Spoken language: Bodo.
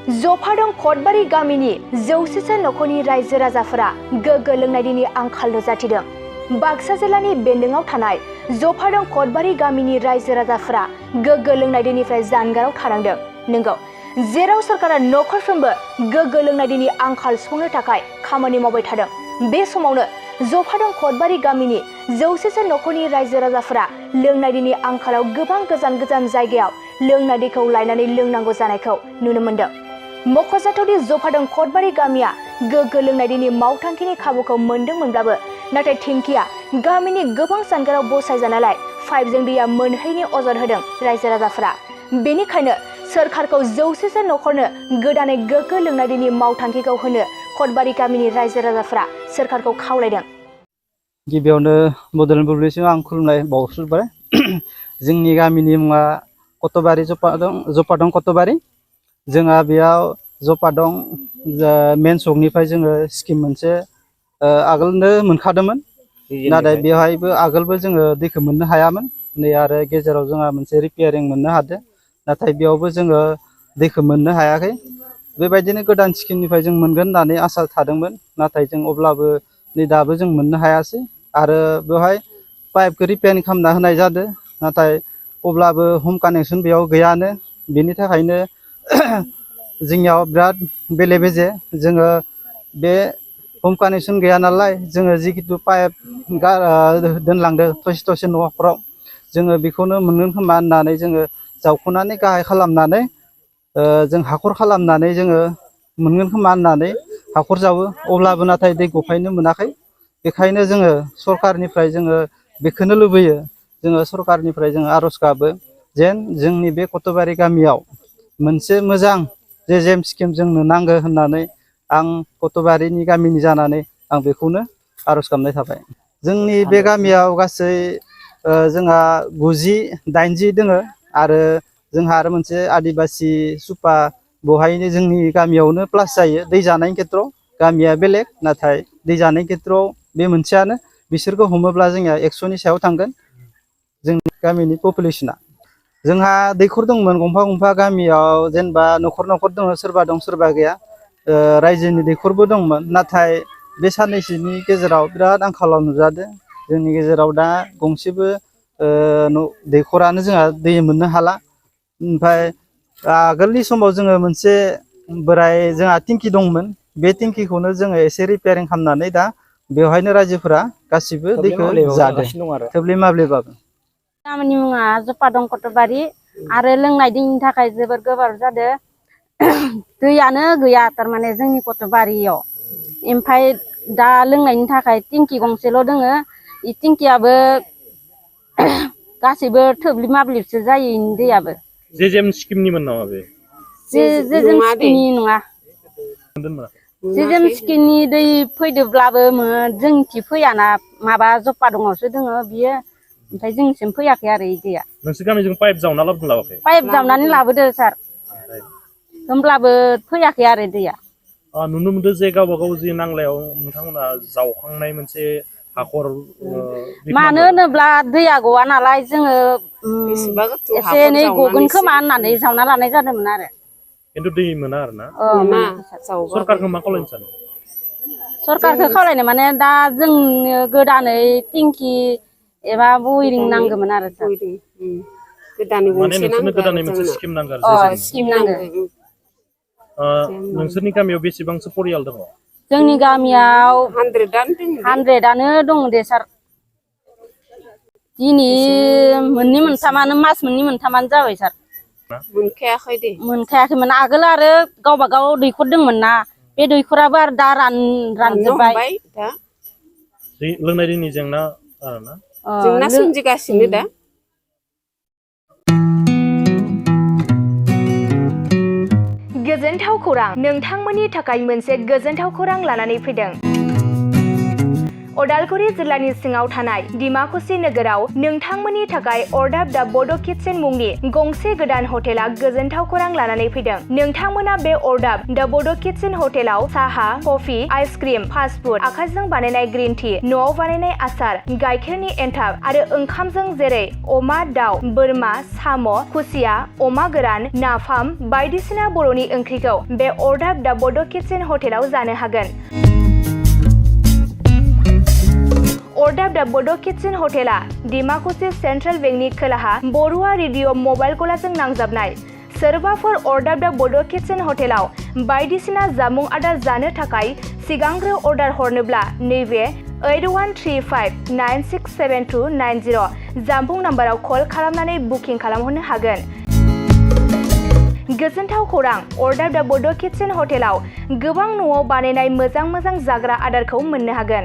जफादं खटबारि गामिनि 100 नखरनि रायजो राजाफोरा गोग्गो लोंनाय दैनि आंखाल नुजाथिदों। बाक्सा जिल्लानि बेन्दोंआव थानाय जफादं खटबारि गामिनि रायजो राजाफोरा गोग्गो लोंनाय दैनिफ्राय जानगाराव थानांदों। नंगौ, जेराव सरकारा नखरफ्रोमबो गोग्गो लोंनाय दैनि आंखाल सुफुंनो थाखाय खामानि मावबाय थादों, बे समावनो जफादं खटबारि गामिनि 100 नखरनि रायजो राजाफोरा लोंनाय दैनि आंखालाव गोबां गोजान गोजान जायगायाव लोंनाय दैखौ लायनानै लोंनांगौ जानायखौ नुनो मोनदों। मख'जाथावदि जफादं खटबारि गामिया गोग्गो लोंनाय दैनि मावथांखिनि खाबुखौ मोनदोंमोनब्लाबो नाथाय टेंकिया गामिनि गोबां जानगाराव बसायजानायलाय पाइपजों दैया मोनहैनि अजद होदों रायजो राजाफोरा। बेनिखायनो सोरखारखौ 100 नखरनो गोदानै गोग्गो लोंनाय दैनि मावथांखिखौ होनो खटबारि गामिनि रायजो राजाफोरा सोरखारखौ खावलायदों। गिबियावनो बड'लेण्ड बुब्लिसिम आं खुलुमनाय बावहरबाय। जोंनि गामिनि मुङा कतबारि जफादं कतबारि। जोंहा बेयाव जफादं मेन सकनिफ्राय जोङो स्किम मोनसे आगोलनो मोनखादोंमोन, नाथाय बेवहायबो आगोलबो जोङो दैखौ मोननो हायामोन। नै आरो गेजेराव जोंहा मोनसे रिपेयारिं मोननो हादों, नाथाय बेयावबो जोङो दैखौ मोननो हायाखै। बेबायदिनो गोदान स्किमनिफ्राय जों मोनगोन होननानै आसा थादोंमोन, नाथाय जों अब्लाबो नै दाबो जों मोननो हायासै। आरो बेवहाय पाइपखौ रिपेयारिं खालामना होनाय जादों, नाथाय अब्लाबो हम कानेक्सन बेयाव गैयानो। बेनि थाखायनो जोंनियाव बिराद बेले बेजे। जोङो बे हम कानेक्सन गैया नालाय जोङो जिखिथु पाइप दोनलांदों थसे थसे न'खराव, जोङो बेखौनो मोनगोन खोमा होननानै जोङो जावख'नानै गाहाय खालामनानै जों हाखर खालामनानै जोङो मोनगोन खोमा होननानै हाखर जावो, अब्लाबो नाथाय दै गफायनो मोनाखै। बेखायनो जोङो सरकारनिफ्राय जोङो बेखौनो लुबैयो, जोङो सरकारनिफ्राय जोङो आर'ज गाबो जेन जोंनि बे कतबारि गामियाव मोनसे मोजां जेम स्किम जोंनो नांगौ होननानै आं कतबारिनि गामिनि जानानै आं बेखौनो आर'ज गाबनाय थाबाय। जोंनि बे गामियाव गासै जोंहा 90-80 दोङो, आरो जोंहा आरो मोनसे आदिबासि सुपा, बेवहायनो जोंनि गामियावनो प्लास जायो। दै जानायनि खेथ्रआव गामिया बेलेग, नाथाय दै जानायनि खेथ्रआव बे मोनसेयानो। बिसोरखौ हमोब्ला जोंनिया 100नि सायाव थांगोन जोंनि गामिनि पपुलेसना। जोंहा दैखर दंमोन गंफा गंफा गामियाव, जेनेबा न'खर न'खर दङ, सोरबा दं सोरबा गैया। रायजोनि दैखरबो दंमोन, नाथाय बे साननैसोनि गेजेराव बिराद आंखालाव नुजादों। जोंनि गेजेराव दा गंसेबो दैखरानो जोंहा दै मोननो हाला। ओमफ्राय आगोलनि समाव जोङो मोनसे बोराय जोंहा टेंकि दंमोन, बे टेंकिखौनो जोङो एसे रिपेयारिं खालामनानै दा बेवहायनो रायजोफोरा गासिबो दैखौ जादों, थोब्ले माब्लेबाबो। गामिनि मुङा जफादं कतबारि, आरो लोंनाय दैनि थाखाय जोबोर गोब्राब जादों। दैयानो गैया थारमाने जोंनि कतबारियाव। ओमफ्राय दा लोंनायनि थाखाय टेंकि गंसेल' दोङो, इ टेंकियाबो गासैबो थोब्लिब माब्लिबसो जायो इनि दैयाबो। जेम स्किमनिमोन नामा बे? जेम स्किमनि नङा। जेम स्किमनि दै फैदोब्लाबो जोंनिथिं फैयाना, माबा जफादंआवसो दोङो बियो, ओमफ्राय जोंनिसिम फैयाखै आरो इ दैया। नोंसोर गामिजों पाइप जावना लाबोआखै? पाइप जावनानै लाबोदो सार, होमब्लाबो फैयाखै आरो दैया। नुनो मोनदों जे गावबा गाव जि नांलायाव नोंथांमोना जावखांनाय मोनसे हाखर। मानो होनोब्ला दैया गवा नालाय जोङो एसे एनै गगोन खोमा होननानै जावना लानाय जादोंमोन आरो। खिन्थु दै मोना आरो ना? सरकारखौ मा खावलायनो सानो? सरकारखौ खावलायनो माने दा जोंनो गोदानै टेंकि एबा बयरिं नांगौमोन आरो सार। माने नोंसोरनो गोदानै मोनसे स्किम नांगौ आरो स्किम नांगौ। नोंसोरनि गामियाव बेसेबांसो परियाल दङ? जोंनि गामियाव 100आनो दङ दे सार। दिनै मोननै मोनथामानो, मास मोननै मोनथामानो जाबाय सार। मोनखायाखै दे। मोनखायाखैमोन आगोल, आरो गावबा गाव दैखर दंमोन ना, बे दैखराबो आरो दा रानजोब्बाय। लोंनाय दैनि जेंना आरोना? जेंना सोमजिगासिनो दा। गोजोनथाव खौरां, नोंथांमोननि थाखाय मोनसे गोजोनथाव खौरां लानानै फैदों। उदालगुरि जिल्लानि सिङाव थानाय डिमाकुसि नोगोराव नोंथांमोननि थाखाय अरदाब दा बड' किटचेन मुंनि गंसे गोदान हटेला गोजोनथाव खौरां लानानै फैदों। नोंथांमोना बे अरदाब दा बड' किटचेन हटेलाव साहा, कफि, आइसक्रिम, फास्ट फुड, आखाइजों बानायनाय ग्रीन टि, न'आव बानायनाय आसार, गाइखेरनि एन्थाब आरो ओंखामजों जेरै अमा, दाउ, बोरमा, साम', खुसिया, अमा गोरान, नाफाम बायदिसिना बर'नि ओंख्रिखौ बे अरदाब दा बड' किटचेन हटेलाव जानो हागोन। अरदाब दा बड' किटचेन हटेला डिमाकुसि सेन्ट्रेल बेंकनि खोलाहा बरुवा रेडिअ मबाइल गलाजों नांजाबनाय। सोरबाफोर अरदाब दा बड' किटचेन हटेलाव बायदिसिना जामुं आदार जानो थाखाय सिगांग्रो अर्डार हरनोब्ला नैबे 8135967290 जामबुं नाम्बाराव कल खालामनानै बुकिं खालामहरनो हागोन। गोजोनथाव खौरां, अरदाब दा बड' किटचेन हटेलाव गोबां न'आव बानायनाय मोजां जाग्रा आदारखौ मोननो हागोन।